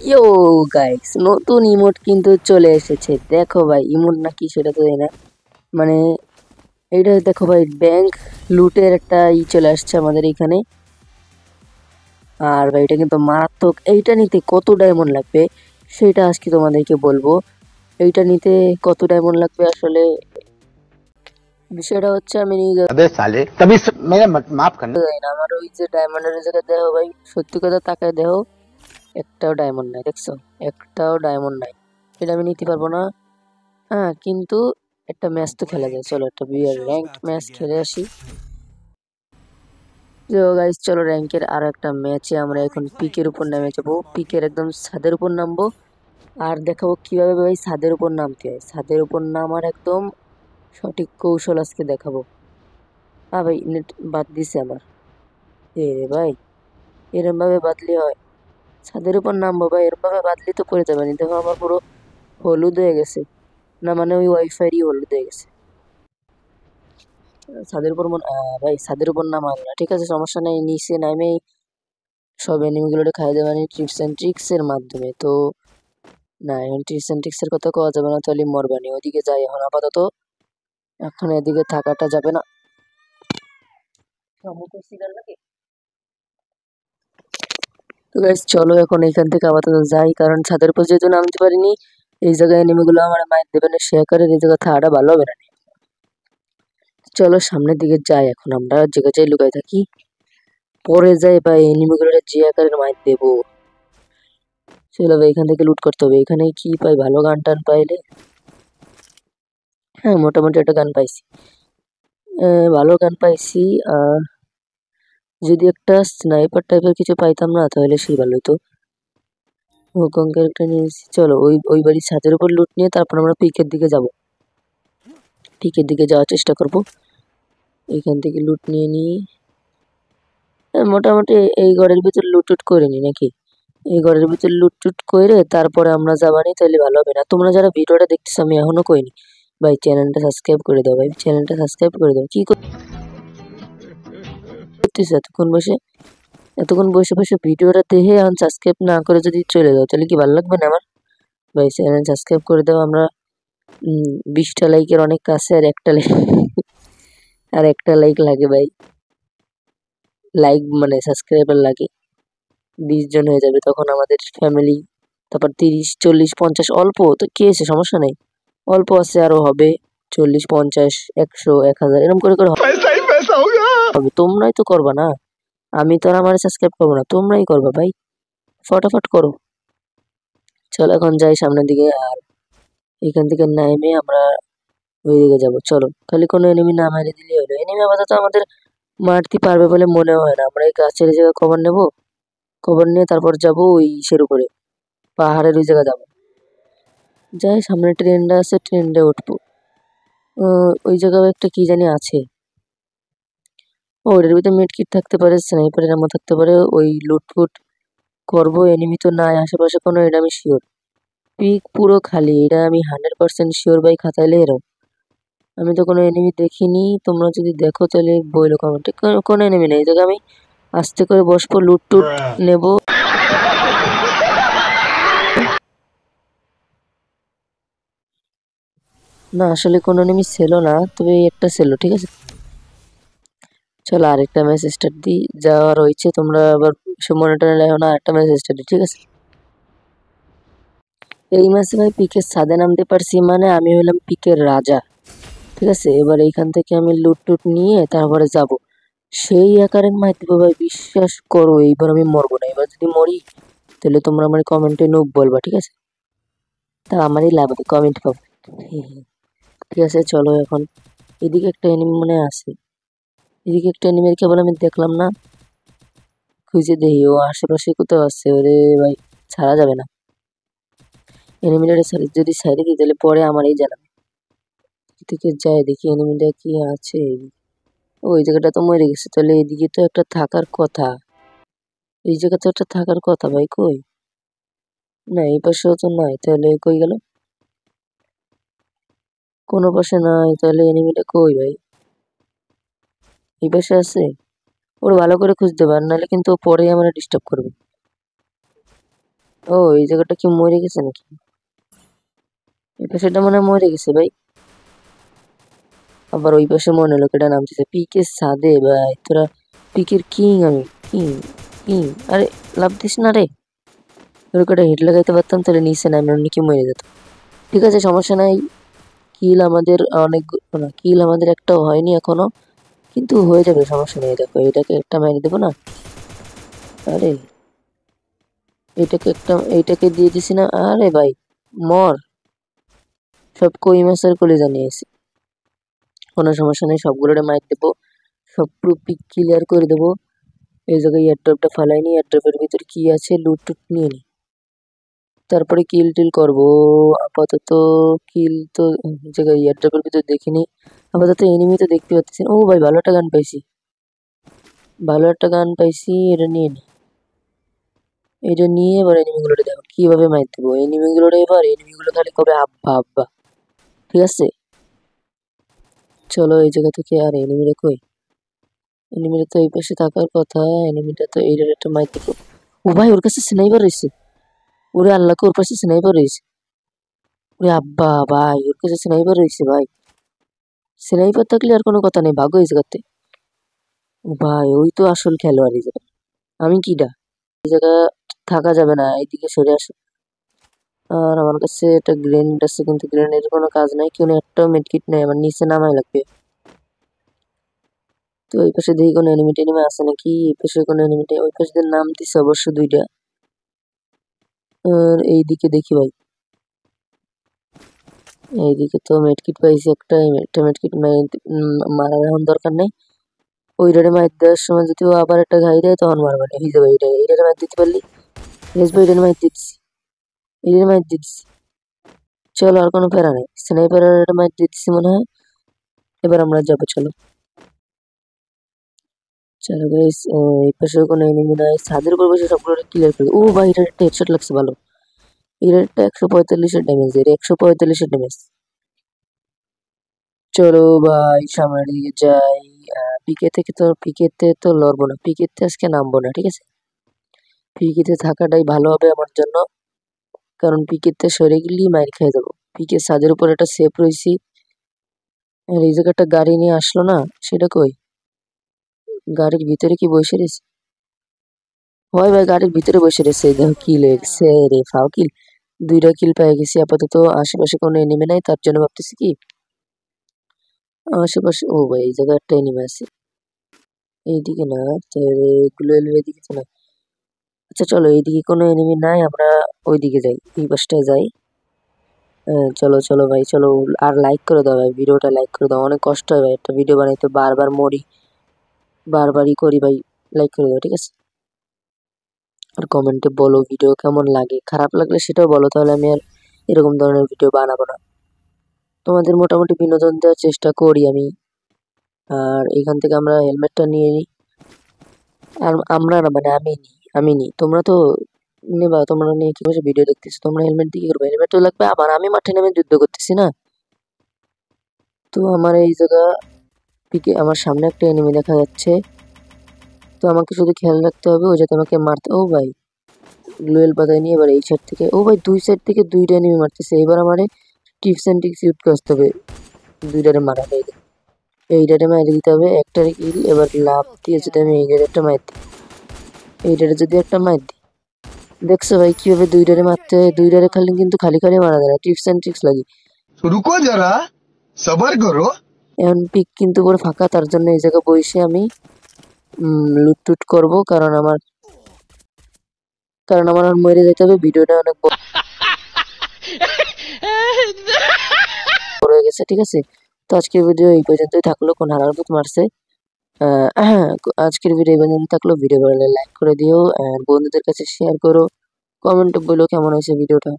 ইয়ো guys, নতুন emote কিন্তু চলে এসেছে। দেখো ভাই, ইমোট নাকি সেটা তো জানি না। মানে এইটা দেখো ভাই, ব্যাংক লুটের একটা চলে আসছে আমাদের এখানে। আর ভাই এটা কিন্তু মারাত্মক। এইটা নিতে কত ডায়মন্ড লাগবে সেটা আজকে তোমাদেরকে বলবো। এইটা নিতে কত ডায়মন্ড লাগবে আসলে বিষয়টা হচ্ছে আমি নিজে अबे साले तभी मेरा माफ करना। জানি না। আমার ওই যে ডায়মন্ডের জায়গায় দেখো ভাই, সত্যি কথা তাকায় দেখো, একটাও ডায়মন্ড নাই। দেখছো, একটাও ডায়মন্ড নাই। এটা আমি নিতে পারবো না। হ্যাঁ, কিন্তু একটা ম্যাচ তো খেলা যায়। চলো একটা বিয়ার র্যাঙ্ক ম্যাচ খেলে আসি। তো গাইস চলো, র্যাঙ্কের আরো একটা ম্যাচে আমরা এখন পিকের উপর নেমে যাবো। পিকের একদম ছাদের উপর নামবো আর দেখাবো কিভাবে ভাই ছাদের উপর নামতে হয়। ছাদের উপর নামার একদম সঠিক কৌশল আজকে দেখাবো। ভাই নেট বাদ দিছে আমার। এ রে ভাই, এরম ভাবে বাদলি হয়? ছাদের উপর নামবো ভাই, এরম ভাবে বাদলি তো করে যাবে না। দেখো আমার পুরো হলুদ হয়ে গেছে। না মানে ওই ওয়াইফাই হলুদ হয়ে গেছে। ছাদের উপর ভাই ছাদের উপর নামাল না, ঠিক আছে সমস্যা নেই। নিচে নামে সব এনিমিগুলোকে খাই দেওয়া টিপস অ্যান্ড ট্রিক্স এর মাধ্যমে। তো না, এখন টিপস অ্যান্ড ট্রিক্স এর কথা কওয়া যাবে না, তাহলে মরবানি। ওদিকে যাই এখন আপাতত, এখন এদিকে থাকাটা যাবে না। তো গাইস চলো এখন এখান থেকে আপাতত যাই, কারণ ছাদের উপর যেহেতু নামতে পারিনি, এই জায়গায় এনিমিগুলো আমার মাইর দেবে না। শেয়ার করে এই জায়গায় থাকাটা ভালো হবে না। চলো সামনের দিকে যাই, এখন আমরা জায়গায় যাই লুকাই থাকি, পরে যাই বা এনিমিগুলো যে আকারের মাইর দেবো। চলো ভাই, এখান থেকে লুট করতে হবে। এখানে কি পাই, ভালো গান টান পাইলে? হ্যাঁ, মোটামুটি একটা গান পাইছি। ভালো গান পাইছি। আহ যদি একটা স্নাইপার টাইপের কিছু পাইতাম না তাহলে সেই ভালো হতো। হুকঙ্কের একটা নিয়েছি। চলো ওই ওই বাড়ির ছাদের উপর লুট নিয়ে তারপর আমরা পিকের দিকে যাব। পিকের দিকে যাওয়ার চেষ্টা করব। এখান থেকে লুট নিয়ে নিই। মোটামুটি এই ঘরের ভিতর লুট টুট করে নি নাকি? এই ঘরের ভিতর লুট টুট করে তারপরে আমরা যাবানি, তাহলে ভালো হবে না? তোমরা যারা ভিডিওটা দেখতেছো, আমি এখনো কইনি ভাই, চ্যানেলটা সাবস্ক্রাইব করে দাও ভাই, চ্যানেলটা সাবস্ক্রাইব করে দাও। কি করতেছো এতক্ষণ বসে? এতক্ষণ বসে বসে ভিডিওটা দেখে এখন সাবস্ক্রাইব না করে যদি চলে যাও তাহলে কি ভালো লাগবে না আমার? ভাই চ্যানেল সাবস্ক্রাইব করে দাও। আমরা 20টা লাইকের অনেক কাছে, আর একটা লাইক আর একটা লাইক লাগে ভাই। লাইক মানে সাবস্ক্রাইবার লাগে 20 জন হয়ে যাবে তখন আমাদের ফ্যামিলি। তারপর 30, 40, 50 অল্প তো কি আছে, সমস্যা নেই। অল্প আছে, আরো হবে 40, 50, 100, 1000 এরকম করে করে पैसा ही पैसा होगा। হবে। তোমরাই তো করবা না, আমি তো আর আমার সাবস্ক্রাইব করবো না, তোমরাই করবা ভাই। ফটাফট করো। চলো এখন যাই সামনের দিকে, আর এখান থেকে নেমে আমরা ওইদিকে যাবো। চলো খালি কোনো এনিমি না মারি দিলেই হলো। এনিমি আপাতত আমাদের মারতে পারবে বলে মনে হয় না। আমরা এই গাছের জায়গায় কভার নেবো, কভার নিয়ে তারপর যাবো ওই ইসের উপরে, পাহাড়ের ওই জায়গায় যাবো। যাই, সামনে ট্রেনটা আছে, ট্রেনটা উঠবো। ওই জায়গায় একটা কি জানি আছে। ওটার ভিতরে মেডকিট থাকতে পারে, স্নাইপারের আমও থাকতে পারে। ওই লুটফুট করবো, এনিমি তো নাই আশেপাশে কোনো, এটা আমি শিওর। পিক পুরো খালি, এটা আমি 100% শিওর ভাই, খাতাইলে এরম। আমি তো কোনো এনিমি দেখিনি। তোমরা যদি দেখো তাহলে বইলো কমেন্টে। কোনো এনিমি নেই, এই জায়গায় আমি আস্তে করে বসবো, লুট টুট নেবো। না আসলে কোনো এনিমি ছিল না, তবে এই একটা ছিল, ঠিক আছে। চলো আরেকটা ম্যাচ স্টার্ট দিই, যাওয়ার হয়েছে তোমরা আবার মনে টনে লেখো না। আরেকটা ম্যাচ স্টার্ট দিই, ঠিক আছে। এই ম্যাচে ভাই পিকের ছাদে নামতে পারছি, মানে আমি হলাম পিকের রাজা, ঠিক আছে। এবার এইখান থেকে আমি লুট টুট নিয়ে তারপরে যাব সেই আকারের মাইর দেবো ভাই, বিশ্বাস করো এইবার আমি মরবো না। এবার যদি মরি তাহলে তোমরা আমার কমেন্টে নুব বলবা, ঠিক আছে। তা আমারই লাভ হবে, কমেন্ট পাবো। ঠিক আছে চলো এখন। এদিকে একটা এনিমি মনে হয় আছে, এদিকে একটা এনিমির কেবল আমি দেখলাম না, খুঁজে দেখি ও আশেপাশে কোথাও আছে। ওরে ভাই, ছাড়া যাবে না। এনিমিটারে যদি সাইডে দিই তাহলে পরে আমারই জানাবে। এদিকে যাই দেখি এনিমিটা কি আছে। ওই জায়গাটা তো মরে গেছে, তাহলে এদিকে তো একটা থাকার কথা। এই জায়গা তো একটা থাকার কথা ভাই, কই? না এই পাশেও তো নাই, তাহলে কই গেল? কোনো পাশে নাই, তাহলে এনিমিটা কই ভাই? এই পাশে আছে? ওর ভালো করে খুঁজতে পার, নাহলে কিন্তু ও পরে আমরা ডিস্টার্ব করবে। ও এই জায়গাটা কি মরে গেছে নাকি? এই পাশেটা মনে হয় মরে গেছে ভাই। আবার ওই পাশে মনে হলো কেটা নামতেছে পিকে সাদে ভাই, তোরা পিকের কিং, আমি কিং কিং। আরে লাভ দিস না রে, তোর কটা হিট লাগাইতে পারতাম তাহলে নিচে নামে অন্য কি মরে যেত। ঠিক আছে সমস্যা নাই, কিল আমাদের অনেক, না কিল আমাদের একটাও হয়নি এখনো, কিন্তু হয়ে যাবে সমস্যা নেই। দেখো এটাকে একটা মেরে দেবো না, আরে এইটাকে দিয়ে দিছি না, আরে ভাই মর, সব কই মাছের কলিজা নিয়েছি। কোনো সমস্যা নেই, সবগুলোরে মার দেবো, সব পুরো পিক ক্লিয়ার করে দেবো। এই জায়গায় এয়ারড্রপটা ফালাই নি, এয়ারড্রপের ভিতর কি আছে লুট টুট নিয়ে নি, তারপরে কিল টিল করবো। আপাতত কিল তো এই জায়গায় এয়ারড্রপের ভিতর দেখিনি, আপাতত এনিমি তো দেখতে পাচ্ছি না। ও ভাই ভালো একটা গান পাইছি, ভালো একটা গান পাইছি, এটা নিয়ে নি। এটা নিয়ে এবার এনিমিগুলোরে দেখো কিভাবে মার দেবো, এনিমিগুলোরে এবার এনিমিগুলো খালি কবে আব্বা আব্বা। ঠিক আছে চলো এই জায়গা থেকে, আর এনিমিরা কই, এনিমিরা তো এই পাশে থাকার কথা, এনিমিটা তো এইটার একটা মার দেবো। ও ভাই ওর কাছে স্নাইপার রয়েছে, ওরে আল্লাহকে ওর পাশে স্নাইপার রয়েছে, ওরে আব্বা ভাই ওর কাছে স্নাইপার রয়েছে ভাই। স্নাইপার থাকলে আর কোনো কথা নেই, ভাগো এই জায়গাতে। ও ভাই ওই তো আসল খেলোয়াড় এই জায়গা, আমি কিডা, এই জায়গা থাকা যাবে না, এইদিকে সরে আসে। আর আমার কাছে একটা গ্রেনেড আছে, কিন্তু গ্রেনেডের কোনো কাজ নাই, কোনো একটা মেডকিট নেই, আমার নিচে নামাই লাগবে। তো এই পাশে দেখি কোনো এনিমি টেনিমি আছে নাকি, এই পাশে কোনো এনিমি, ওই পাশে দিয়ে নাম দিছে অবশ্য দুইটা। আর এইদিকে দেখি ভাই, এইদিকে তো মেডকিট পাইছি একটা মেডকিট মারার এখন দরকার নেই। ওই রেডে মার দেওয়ার সময় যদি ও আবার একটা ঘাই দেয় তখন মারবা না, হয়ে যাবে। এইটা মার দিতে পারলি, বেশ ভাই এটা মার দিচ্ছি, এটা মার দিচ্ছি। চলো আর কোনো প্যারা নেই, স্নাইপারের মার দিচ্ছি মনে হয়। এবার আমরা যাবো, চলো চলো গাইস। এই পাশে কোনো এনিমি নাই, ছাদের উপর বসে সবগুলো ক্লিয়ার করে। ও ভাই এটা একটা হেডশট লাগছে ভালো, এর একটা 145-এর ড্যামেজ, এর 145-এর ড্যামেজ। চলো ভাই সামনের দিকে যাই। পিকেতে তো লড়বো না, পিকেতে আজকে নামবো না, ঠিক আছে। পিকেতে থাকাটাই ভালো হবে আমার জন্য, কারণ পিকেতে সরে গেলেই মাইর খেয়ে যাবো। পিকের ছাদের উপর একটা সেফ রয়েছি, আর এই জায়গাটা গাড়ি নিয়ে আসলো না, সেটা কই, গাড়ির ভিতরে কি বসে রয়েছে? হয় ভাই গাড়ির ভিতরে বসে রয়েছে, দেখো কিল হয়ে গেছে রে, ফাও কিল, দুইটা কিল পেয়ে গেছি। আপাতত আশেপাশে কোনো এনিমি নাই, তার জন্য ভাবতেছি কি আশেপাশে, ও ভাই এই জায়গায় একটা এনিমি আছে, এইদিকে না, গ্লোয়ালের এইদিকে তো না। আচ্ছা চলো এইদিকে কোনো এনিমি নাই, আমরা ওইদিকে যাই, এই পাশটায় যাই। চলো চলো ভাই চলো, আর লাইক করে দাও ভাই, ভিডিওটা লাইক করে দাও, অনেক কষ্ট হয় ভাই একটা ভিডিও বানাইতে, বারবার মরি, বারবারই করি ভাই, লাইক করে দাও ঠিক আছে। আর কমেন্টে বলো ভিডিও কেমন লাগে, খারাপ লাগলে সেটাও বলো, তাহলে আমি আর এরকম ধরনের ভিডিও বানাবো না। তোমাদের মোটামুটি বিনোদন দেওয়ার চেষ্টা করি আমি। আর এখান থেকে আমরা হেলমেটটা নিয়ে নিই, আর আমরা না মানে আমি নিই, তোমরা তো নেবা, তোমরা নিয়ে কি বসে ভিডিও দেখতেছো, তোমরা হেলমেট দিয়ে কি করবে, হেলমেট তো লাগবে আমার, আমি মাঠে নেমে যুদ্ধ করতেছি না। তো আমার এই জায়গা পিকে আমার সামনে একটা এনিমি দেখা যাচ্ছে, তো আমাকে শুধু খেয়াল রাখতে হবে ও যাতে আমাকে মারতে, ও ভাই গ্লোয়েল পাতায় নিয়ে এবার এই সাইড থেকে, ও ভাই দুই সাইড থেকে দুইটা এনিমি মারতেছে, এবার আমারে টিপস এন্ড ট্রিক্স ইউজ করতে হবে, দুইটারে মারা যায়, এইটারে মাইরে দিতে হবে একটারে কিল। এবার লাভ দিয়ে যদি আমি এইটারে একটা মার দিই, এইটারে যদি একটা মার দিই, দেখছো ভাই কিভাবে দুইটারে মারতে হয়, দুইটারে খালি কিন্তু খালি খালি মারা যায় না, টিপস এন্ড ট্রিক্স লাগে। रुको जरा सबर करो। এখন পিক কিন্তু পুরো ফাঁকা, তার জন্য এই জায়গায় বসে আমি লুট টুট করবো, কারণ আমার আর মরে যেতে হবে, ভিডিওটা অনেক বড় হয়ে গেছে, ঠিক আছে। তো আজকের ভিডিও এই পর্যন্তই থাকলো, কোন হারার মতো মারছে। আজকের ভিডিও এই পর্যন্ত থাকলো, ভিডিও ভালো লাগলে লাইক করে দিও, আর বন্ধুদের কাছে শেয়ার করো, কমেন্টে বলো কেমন হয়েছে ভিডিওটা।